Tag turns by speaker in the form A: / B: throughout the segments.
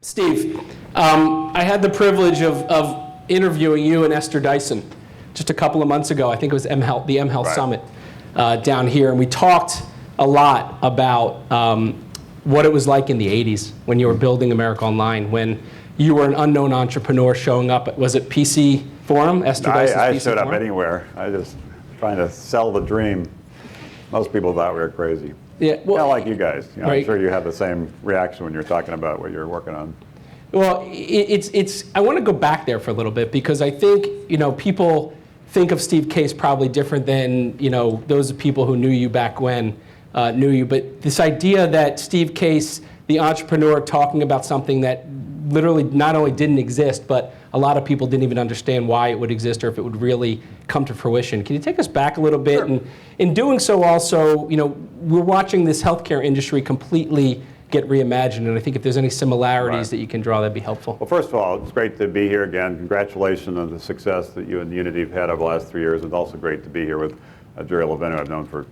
A: Steve, I had the privilege of interviewing you and Esther Dyson just a couple of months ago. I think it was the mHealth
B: Right.
A: Summit down here, and we talked a lot about what it was like in the 80s when you were building America Online, when you were an unknown entrepreneur showing up at, was it PC Forum? Esther Dyson's
B: I
A: PC
B: showed up
A: Forum?
B: anywhere. I just trying to sell the dream. Most people thought we were crazy.
A: Yeah, well,
B: Not like you guys. You know,
A: right.
B: I'm sure you have the same reaction when you're talking about what you're working on.
A: Well, I want to go back there for a little bit because I think, people think of Steve Case probably different than, those people who knew you back when knew you. But this idea that Steve Case, the entrepreneur, talking about something that literally not only didn't exist, but a lot of people didn't even understand why it would exist or if it would really come to fruition. Can you take us back a little bit?
B: Sure.
A: And in doing so also, we're watching this healthcare industry completely get reimagined, and I think if there's any similarities
B: Right.
A: that you can draw, that'd be helpful.
B: Well, first of all, it's great to be here again. Congratulations on the success that you and Unity have had over the last 3 years. It's also great to be here with Jerry Levin, who I've known for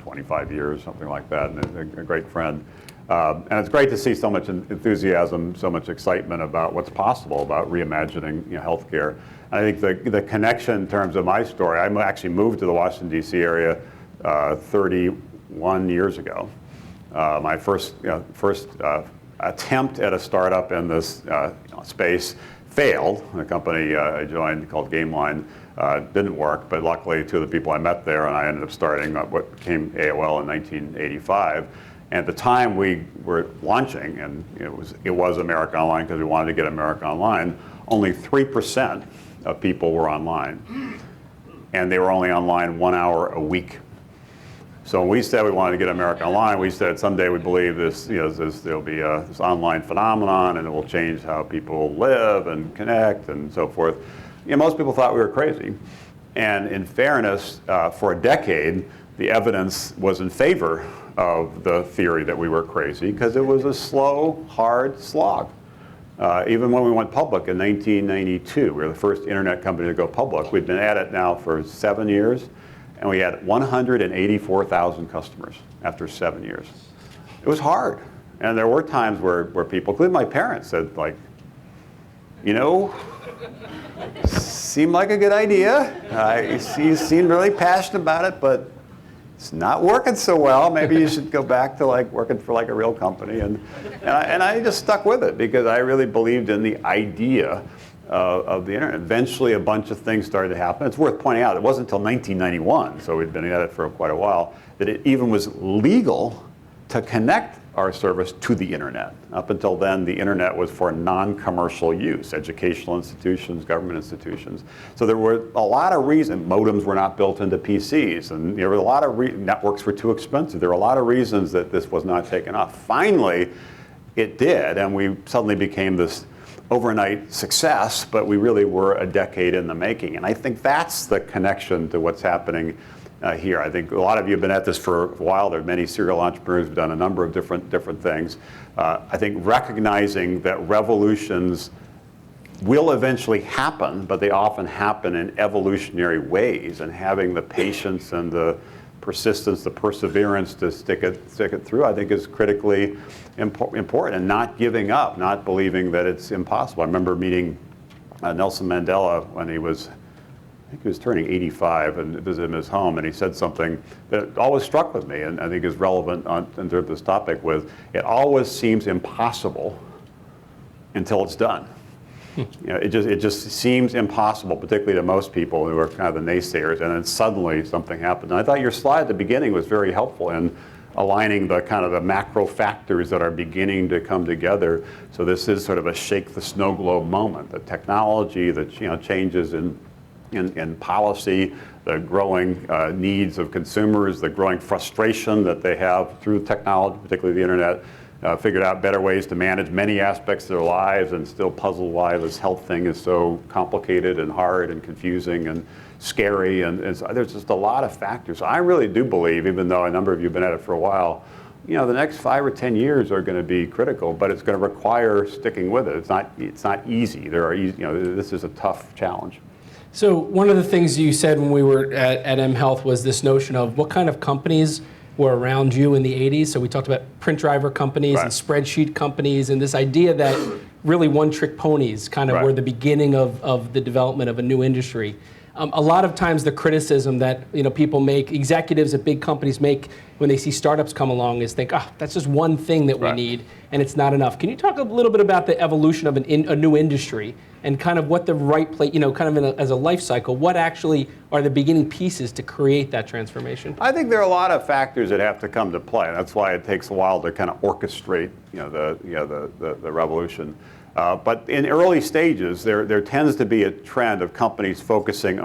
B: 25 years, something like that, and a great friend. And it's great to see so much enthusiasm, so much excitement about what's possible about reimagining healthcare. And I think the connection in terms of my story, I actually moved to the Washington, D.C. area 31 years ago. My first attempt at a startup in this space failed. The company I joined called GameLine didn't work, but luckily two of the people I met there, and I ended up starting what became AOL in 1985. And at the time we were launching, and it was America Online because we wanted to get America Online, only 3% of people were online. And they were only online 1 hour a week. So when we said we wanted to get America Online, we said someday we believe there'll be this online phenomenon and it will change how people live and connect and so forth. Most people thought we were crazy. And in fairness, for a decade, the evidence was in favor of the theory that we were crazy because it was a slow, hard slog. Even when we went public in 1992, we were the first internet company to go public. We've been at it now for 7 years, and we had 184,000 customers after 7 years. It was hard, and there were times where people, including my parents, said seemed like a good idea. You seem really passionate about it, but it's not working so well. Maybe you should go back to working for a real company. And I just stuck with it because I really believed in the idea of the internet. Eventually, a bunch of things started to happen. It's worth pointing out, it wasn't until 1991, so we'd been at it for quite a while, that it even was legal to connect our service to the internet. Up until then, the internet was for non-commercial use, educational institutions, government institutions. So there were a lot of reasons. Modems were not built into PCs, and there were a lot of networks were too expensive. There were a lot of reasons that this was not taken off. Finally, it did, and we suddenly became this overnight success, but we really were a decade in the making. And I think that's the connection to what's happening here. I think a lot of you have been at this for a while. There are many serial entrepreneurs who've done a number of different things. I think recognizing that revolutions will eventually happen, but they often happen in evolutionary ways, and having the patience and the persistence, the perseverance to stick it through, I think is critically important, and not giving up, not believing that it's impossible. I remember meeting Nelson Mandela when he was turning 85, and visited him in his home, and he said something that always struck with me, and I think is relevant in terms of this topic, with it always seems impossible until it's done. It just seems impossible, particularly to most people who are kind of the naysayers, and then suddenly something happens. And I thought your slide at the beginning was very helpful in aligning the kind of the macro factors that are beginning to come together. So this is sort of a shake the snow globe moment. The technology, the changes in policy, the growing needs of consumers, the growing frustration that they have through technology, particularly the internet, figured out better ways to manage many aspects of their lives, and still puzzled why this health thing is so complicated and hard and confusing and scary. And so there's just a lot of factors. I really do believe, even though a number of you have been at it for a while, the next 5 or 10 years are going to be critical, but it's going to require sticking with it. It's not easy. This is a tough challenge.
A: So one of the things you said when we were at mHealth was this notion of what kind of companies were around you in the 80s. So we talked about print driver companies
B: Right.
A: and spreadsheet companies, and this idea that really one-trick ponies kind of
B: Right.
A: were the beginning of the development of a new industry. A lot of times the criticism that people make, executives at big companies make when they see startups come along is think, that's just one thing that we
B: Right.
A: need and it's not enough. Can you talk a little bit about the evolution of a new industry and kind of what the right place, kind of as a life cycle, what actually are the beginning pieces to create that transformation?
B: I think there are a lot of factors that have to come to play. That's why it takes a while to kind of orchestrate the revolution. But in early stages, there tends to be a trend of companies focusing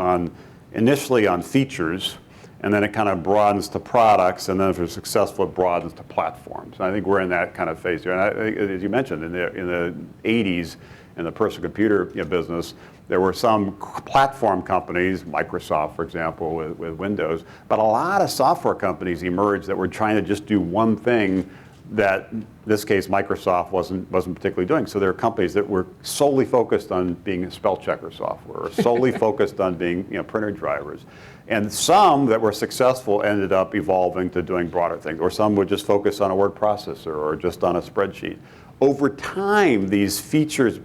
B: initially on features, and then it kind of broadens to products, and then if they're successful, it broadens to platforms. And I think we're in that kind of phase here. And I think, as you mentioned, in the 80s, in the personal computer business, there were some platform companies, Microsoft, for example, with Windows, but a lot of software companies emerged that were trying to just do one thing that, in this case, Microsoft wasn't particularly doing. So there are companies that were solely focused on being spell checker software, or solely focused on being printer drivers. And some that were successful ended up evolving to doing broader things, or some would just focus on a word processor or just on a spreadsheet. Over time, these features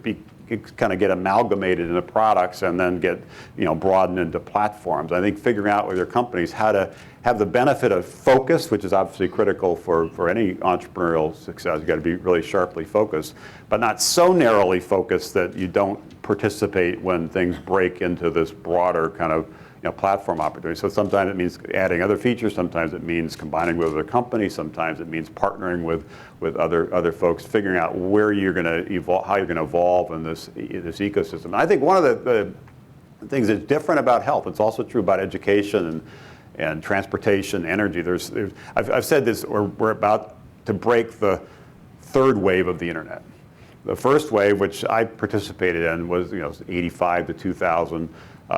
B: kind of get amalgamated into products and then get broadened into platforms. I think figuring out with your companies how to have the benefit of focus, which is obviously critical for any entrepreneurial success. You've got to be really sharply focused, but not so narrowly focused that you don't participate when things break into this broader kind of platform opportunity. So sometimes it means adding other features, sometimes it means combining with other companies, sometimes it means partnering with other folks, figuring out where you're going to evolve, how you're going to evolve in this ecosystem. And I think one of the things that's different about health, it's also true about education and transportation, energy. I've said this, we're about to break the third wave of the internet. The first wave, which I participated in, was 85 to 2000.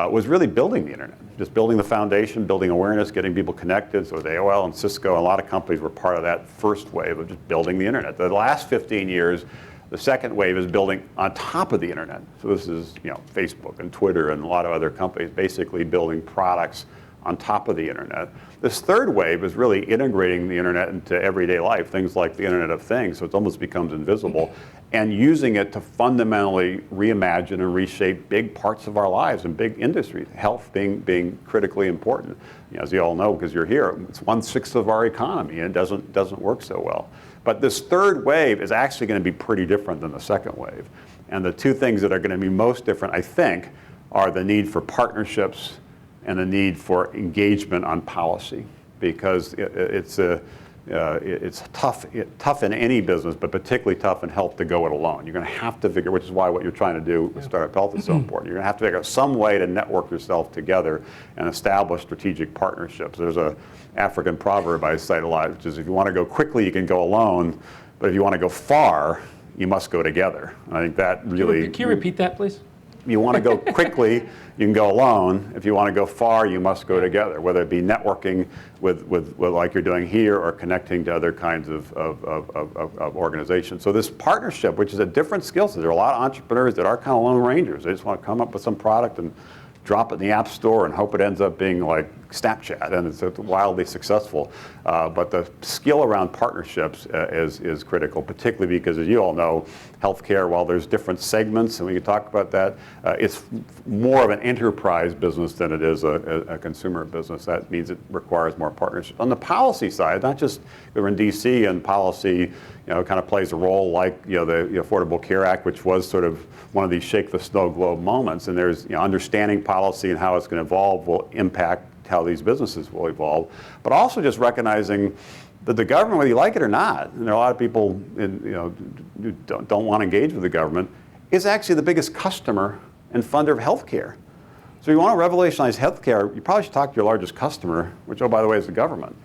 B: Was really building the internet, just building the foundation, building awareness, getting people connected. So with AOL and Cisco, a lot of companies were part of that first wave of just building the internet. The last 15 years, the second wave is building on top of the internet. So this is Facebook and Twitter and a lot of other companies basically building products on top of the internet. This third wave is really integrating the internet into everyday life, things like the Internet of Things, so it almost becomes invisible, and using it to fundamentally reimagine and reshape big parts of our lives and big industries, health being critically important. As you all know, because you're here, it's 1/6 of our economy, and it doesn't work so well. But this third wave is actually going to be pretty different than the second wave. And the two things that are going to be most different, I think, are the need for partnerships and the need for engagement on policy, because it's tough in any business, but particularly tough in health to go it alone. You're going to have to figure, which is why what you're trying to do with Startup Health is so important. You're going to have to figure out some way to network yourself together and establish strategic partnerships. There's an African proverb I cite a lot, which is if you want to go quickly, you can go alone, but if you want to go far, you must go together. And I think that really...
A: Can you repeat that, please?
B: You want to go quickly, you can go alone. If you want to go far, you must go together, whether it be networking with like you're doing here or connecting to other kinds of organizations. So this partnership, which is a different skill set, there are a lot of entrepreneurs that are kind of lone rangers. They just want to come up with some product and drop it in the App Store and hope it ends up being like Snapchat, and it's wildly successful. But the skill around partnerships is critical, particularly because, as you all know, healthcare, while there's different segments, and we can talk about that, it's more of an enterprise business than it is a consumer business. That means it requires more partnership. On the policy side, not just we're in DC and policy, kind of plays a role like the Affordable Care Act, which was sort of one of these shake the snow globe moments. And there's understanding policy and how it's going to evolve will impact how these businesses will evolve, but also just recognizing that the government, whether you like it or not, and there are a lot of people who don't want to engage with the government, is actually the biggest customer and funder of healthcare. So if you want to revolutionize healthcare, you probably should talk to your largest customer, which, oh, by the way, is the government.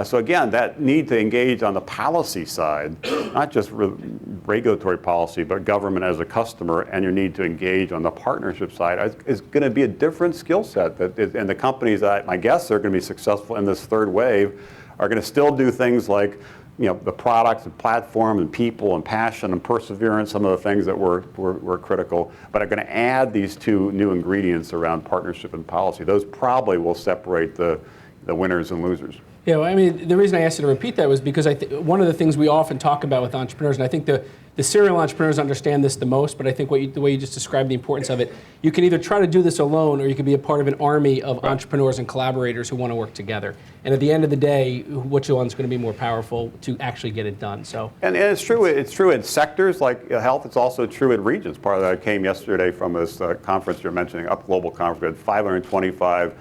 B: So again, that need to engage on the policy side, not just regulatory policy, but government as a customer, and your need to engage on the partnership side is going to be a different skill set. And the companies that my guess are going to be successful in this third wave are going to still do things like the products and platform and people and passion and perseverance, some of the things that were critical, but are going to add these two new ingredients around partnership and policy. Those probably will separate the winners and losers.
A: Yeah, well, I mean, the reason I asked you to repeat that was because one of the things we often talk about with entrepreneurs, and I think the serial entrepreneurs understand this the most, but I think the way you just described the importance of it, you can either try to do this alone or you can be a part of an army of entrepreneurs and collaborators who want to work together. And at the end of the day, which one's going to be more powerful to actually get it done? So.
B: And it's true. It's true in sectors like health. It's also true in regions. Part of that came yesterday from this conference you're mentioning, Up Global Conference. We had 525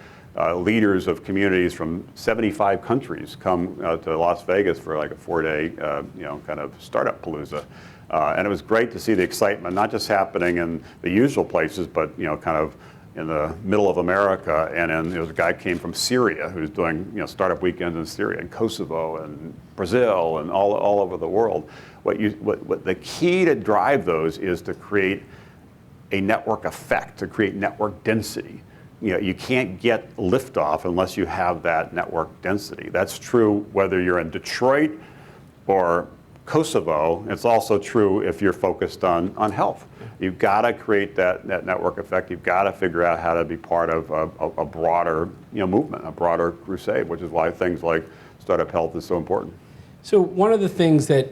B: leaders of communities from 75 countries come to Las Vegas for like a 4-day, kind of startup palooza. And it was great to see the excitement, not just happening in the usual places, but kind of in the middle of America. And then there was a guy came from Syria who's doing startup weekends in Syria and Kosovo and Brazil and all over the world. What the key to drive those is to create a network effect, to create network density. You can't get liftoff unless you have that network density. That's true whether you're in Detroit or Kosovo. It's also true if you're focused on health. You've got to create that network effect. You've got to figure out how to be part of a broader movement, a broader crusade, which is why things like Startup Health is so important.
A: So one of the things that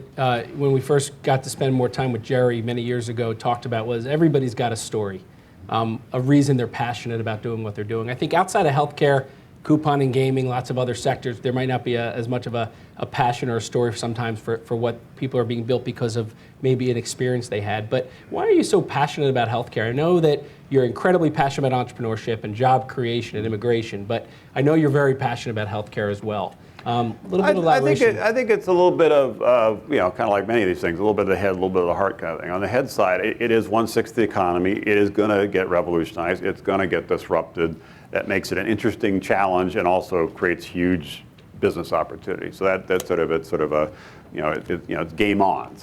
A: when we first got to spend more time with Jerry many years ago talked about was everybody's got a story. A reason they're passionate about doing what they're doing. I think outside of healthcare, couponing, gaming, lots of other sectors, there might not be as much of a passion or a story sometimes for what people are being built because of maybe an experience they had. But why are you so passionate about healthcare? I know that you're incredibly passionate about entrepreneurship and job creation and immigration, but I know you're very passionate about healthcare as well. A little bit of elaboration.
B: I think it's a little bit of, kind of like many of these things, a little bit of the head, a little bit of the heart kind of thing. On the head side, it is 1/6 the economy. It is going to get revolutionized. It's going to get disrupted. That makes it an interesting challenge and also creates huge business opportunities. So it's sort of a, it's game on.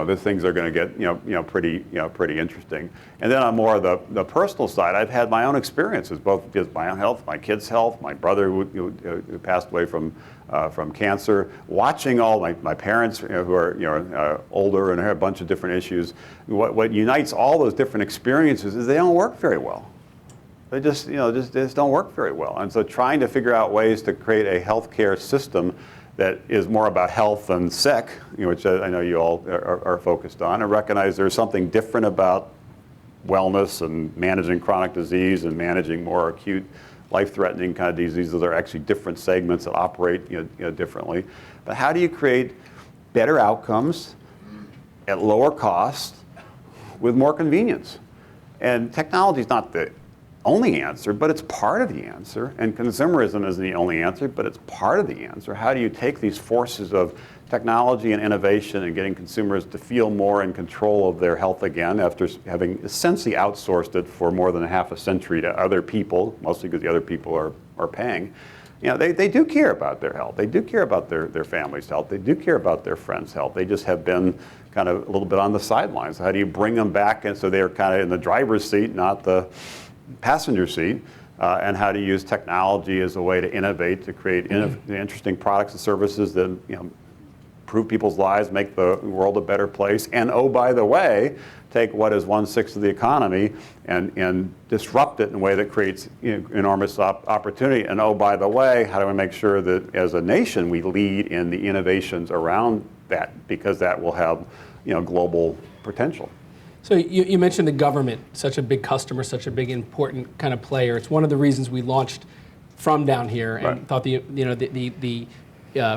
B: These things are going to get, pretty interesting. And then on more of the personal side, I've had my own experiences, both just my own health, my kids' health, my brother who passed away from cancer, watching all my parents who are older and have a bunch of different issues. What unites all those different experiences is they don't work very well. They just don't work very well. And so trying to figure out ways to create a healthcare system that is more about health than sick, which I know you all are focused on, and recognize there's something different about wellness and managing chronic disease and managing more acute life-threatening kind of diseases. Those are actually different segments that operate differently. But how do you create better outcomes at lower cost with more convenience? And technology is not the only answer, but it's part of the answer. And consumerism isn't the only answer, but it's part of the answer. How do you take these forces of technology and innovation and getting consumers to feel more in control of their health again after having essentially outsourced it for more than half a century to other people, mostly because the other people are paying? They do care about their health. They do care about their family's health. They do care about their friends' health. They just have been kind of a little bit on the sidelines. How do you bring them back and so they're kind of in the driver's seat, not the passenger seat, and how to use technology as a way to innovate, to create interesting products and services that improve people's lives, make the world a better place, and oh, by the way, take what is 1/6 of the economy and disrupt it in a way that creates enormous opportunity. And oh, by the way, how do we make sure that as a nation we lead in the innovations around that, because that will have global potential.
A: So you mentioned the government, such a big customer, such a big important kind of player. It's one of the reasons we launched from down here and thought the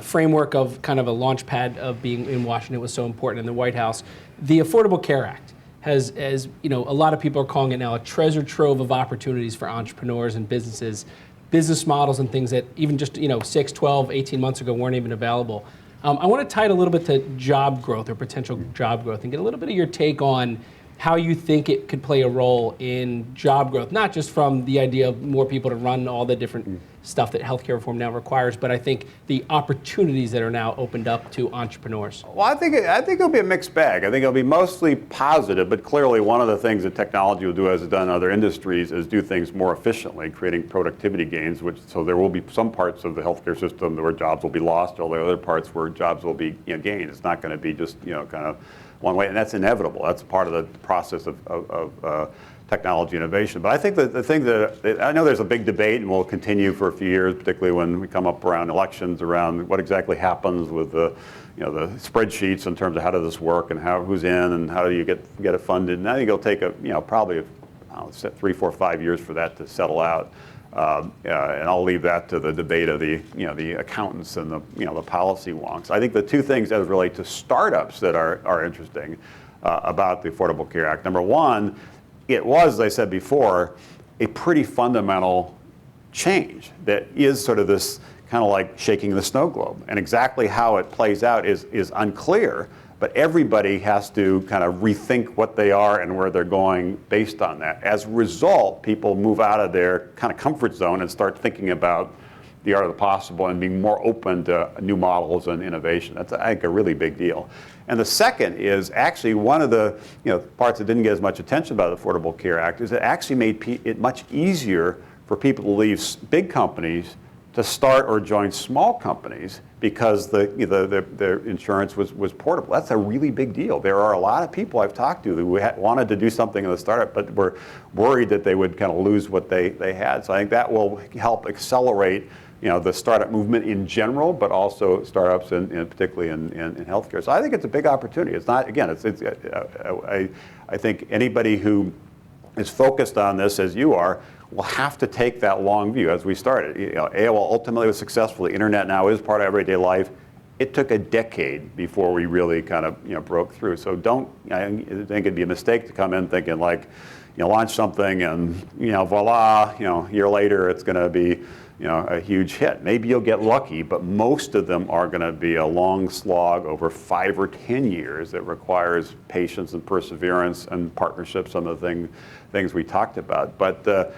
A: framework of kind of a launch pad of being in Washington was so important in the White House. The Affordable Care Act has a lot of people are calling it now a treasure trove of opportunities for entrepreneurs and businesses, business models and things that even just 6, 12, 18 months ago weren't even available. I want to tie it a little bit to job growth or potential job growth and get a little bit of your take on how you think it could play a role in job growth, not just from the idea of more people to run all the different stuff that healthcare reform now requires, but I think the opportunities that are now opened up to entrepreneurs.
B: Well, I think it'll be a mixed bag. I think it'll be mostly positive, but clearly one of the things that technology will do, as it's done in other industries, is do things more efficiently, creating productivity gains. So there will be some parts of the healthcare system where jobs will be lost, all the other parts where jobs will be gained. It's not going to be just kind of one way, and that's inevitable. That's part of the process of technology innovation. But I think that the thing that, I know there's a big debate and will continue for a few years, particularly when we come up around elections, around what exactly happens with the spreadsheets in terms of how does this work and who's in and how do you get it funded. And I think it'll take probably 3, 4, 5 years for that to settle out. And I'll leave that to the debate of the accountants and the policy wonks. I think the two things that relate to startups that are interesting about the Affordable Care Act. Number one, it was, as I said before, a pretty fundamental change that is sort of this kind of like shaking the snow globe. And exactly how it plays out is unclear, but everybody has to kind of rethink what they are and where they're going based on that. As a result, people move out of their kind of comfort zone and start thinking about the art of the possible and being more open to new models and innovation. That's, I think, a really big deal. And the second is actually one of the parts that didn't get as much attention about the Affordable Care Act is it actually made it much easier for people to leave big companies to start or join small companies because their insurance was portable. That's a really big deal. There are a lot of people I've talked to who wanted to do something in the startup, but were worried that they would kind of lose what they had. So I think that will help accelerate the startup movement in general, but also startups and particularly in healthcare. So I think it's a big opportunity. It's not, again, I think anybody who is focused on this as you are will have to take that long view as we started. AOL ultimately was successful. The internet now is part of everyday life. It took a decade before we really kind of broke through. So I think it'd be a mistake to come in thinking like, launch something and voila, a year later it's going to be a huge hit. Maybe you'll get lucky, but most of them are going to be a long slog over 5 or 10 years that requires patience and perseverance and partnerships on the things we talked about. But the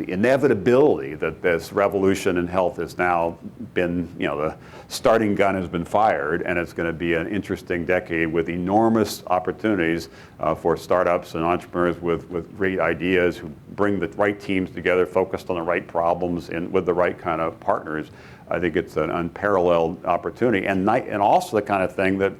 B: inevitability that this revolution in health has now been, the starting gun has been fired, and it's going to be an interesting decade with enormous opportunities for startups and entrepreneurs with great ideas who bring the right teams together, focused on the right problems and with the right kind of partners. I think it's an unparalleled opportunity, and also the kind of thing that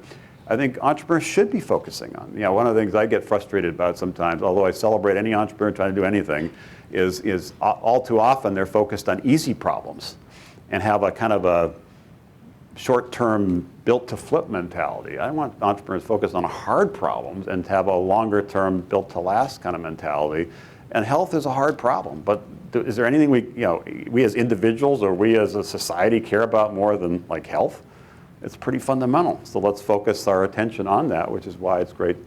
B: I think entrepreneurs should be focusing on. One of the things I get frustrated about sometimes, although I celebrate any entrepreneur trying to do anything, is all too often they're focused on easy problems and have a kind of a short-term built-to-flip mentality. I want entrepreneurs focused on hard problems and to have a longer-term built-to-last kind of mentality. And health is a hard problem, but is there anything we as individuals or we as a society care about more than like health? It's pretty fundamental. So let's focus our attention on that, which is why it's great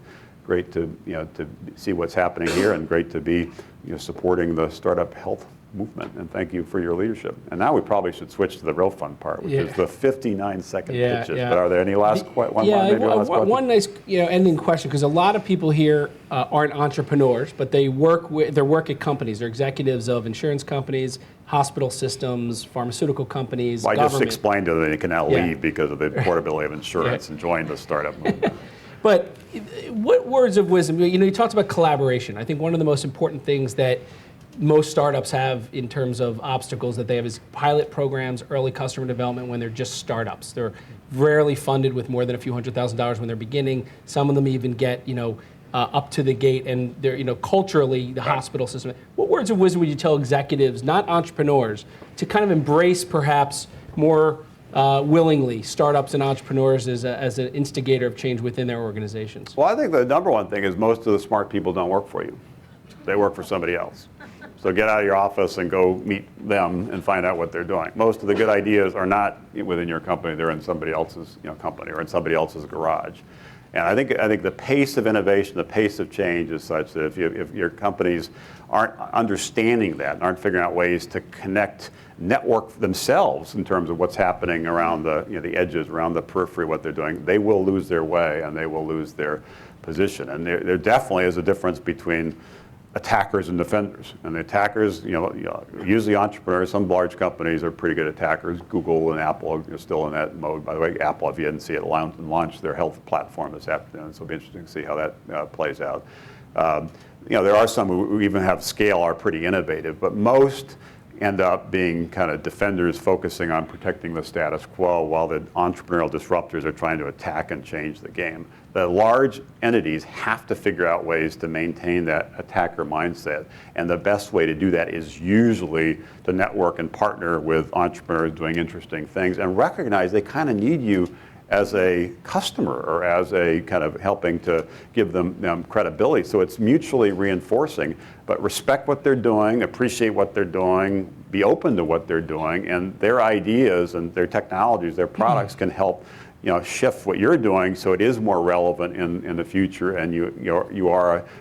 B: to to see what's happening here, and great to be supporting the startup health movement. And thank you for your leadership. And now we probably should switch to the real fun part, which is the 59-second pitches.
A: Yeah.
B: But are there any last questions?
A: One nice ending question, because a lot of people here aren't entrepreneurs, but they work at companies. They're executives of insurance companies, hospital systems, pharmaceutical companies,
B: I
A: government.
B: just explained to them they can now leave because of the portability of insurance and join the startup movement.
A: But what words of wisdom, you talked about collaboration. I think one of the most important things that most startups have in terms of obstacles that they have is pilot programs, early customer development when they're just startups. They're rarely funded with more than a few $100,000 when they're beginning. Some of them even get, up to the gate, and they're, culturally, the hospital system. What words of wisdom would you tell executives, not entrepreneurs, to kind of embrace perhaps more willingly startups and entrepreneurs as an instigator of change within their organizations?
B: Well, I think the number one thing is most of the smart people don't work for you. They work for somebody else. So get out of your office and go meet them and find out what they're doing. Most of the good ideas are not within your company. They're in somebody else's company or in somebody else's garage. And I think the pace of innovation, the pace of change is such that if your companies aren't understanding that and aren't figuring out ways to network themselves in terms of what's happening around the edges, around the periphery, what they're doing, they will lose their way and they will lose their position. And there definitely is a difference between attackers and defenders. And the attackers, usually entrepreneurs, some large companies are pretty good attackers. Google and Apple are still in that mode. By the way, Apple, if you didn't see it, launched their health platform this afternoon, so it'll be interesting to see how that plays out. There are some who even have scale, are pretty innovative, but most end up being kind of defenders focusing on protecting the status quo while the entrepreneurial disruptors are trying to attack and change the game. The large entities have to figure out ways to maintain that attacker mindset. And the best way to do that is usually to network and partner with entrepreneurs doing interesting things and recognize they kind of need you as a customer or as a kind of helping to give them credibility. So it's mutually reinforcing, but respect what they're doing, appreciate what they're doing, be open to what they're doing, and their ideas and their technologies, their products can help shift what you're doing so it is more relevant in the future, and you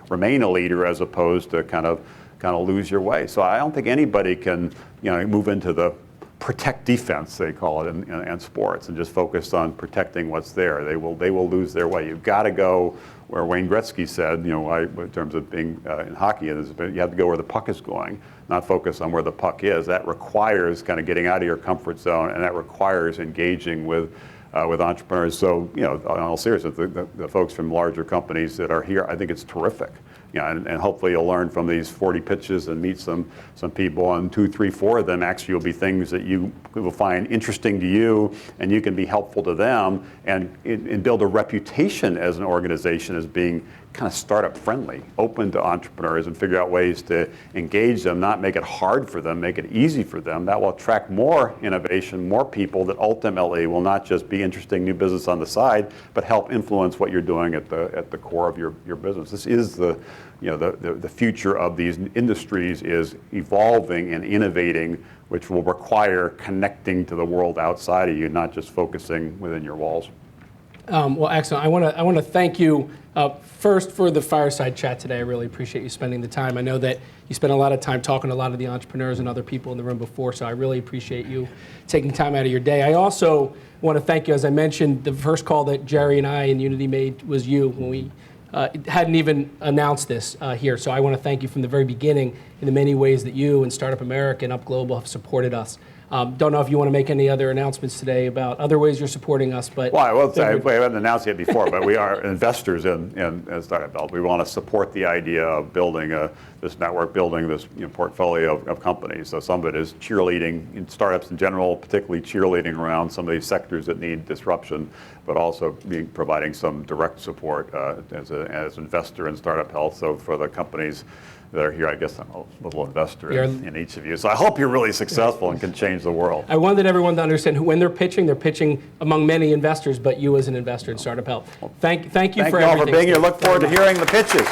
B: remain a leader as opposed to kind of lose your way. So I don't think anybody can move into the protect defense, they call it in sports, and just focus on protecting what's there. They will lose their way. You've got to go where Wayne Gretzky said, in terms of being in hockey, you have to go where the puck is going, not focus on where the puck is. That requires kind of getting out of your comfort zone, and that requires engaging with entrepreneurs. So, in all seriousness, the folks from larger companies that are here, I think it's terrific. And hopefully you'll learn from these 40 pitches and meet some people, and 2, 3, 4 of them actually will be things that you will find interesting to you, and you can be helpful to them and build a reputation as an organization as being kind of startup friendly, open to entrepreneurs, and figure out ways to engage them, not make it hard for them, make it easy for them. That will attract more innovation, more people that ultimately will not just be interesting new business on the side, but help influence what you're doing at the core of your business. This is the future of these industries is evolving and innovating, which will require connecting to the world outside of you, not just focusing within your walls.
A: Well, excellent. I want to thank you first for the fireside chat today. I really appreciate you spending the time. I know that you spent a lot of time talking to a lot of the entrepreneurs and other people in the room before, so I really appreciate you taking time out of your day. I also want to thank you, as I mentioned, the first call that Jerry and I and Unity made was you when we hadn't even announced this here. So I want to thank you from the very beginning in the many ways that you and Startup America and Up Global have supported us. Don't know if you want to make any other announcements today about other ways you're supporting us, but...
B: Well, I will say, we haven't announced it before, but we are investors in Startup Health. We want to support the idea of building this network, building this portfolio of companies. So some of it is cheerleading in startups in general, particularly cheerleading around some of these sectors that need disruption, but also providing some direct support as an investor in Startup Health. So for the companies that are here, I guess I'm a little investor in each of you. So I hope you're really successful and can change the world.
A: I wanted everyone to understand when they're pitching among many investors, but you as an investor in Startup Health. Thank you for everything.
B: Thank you all for being here. Look forward to hearing the pitches.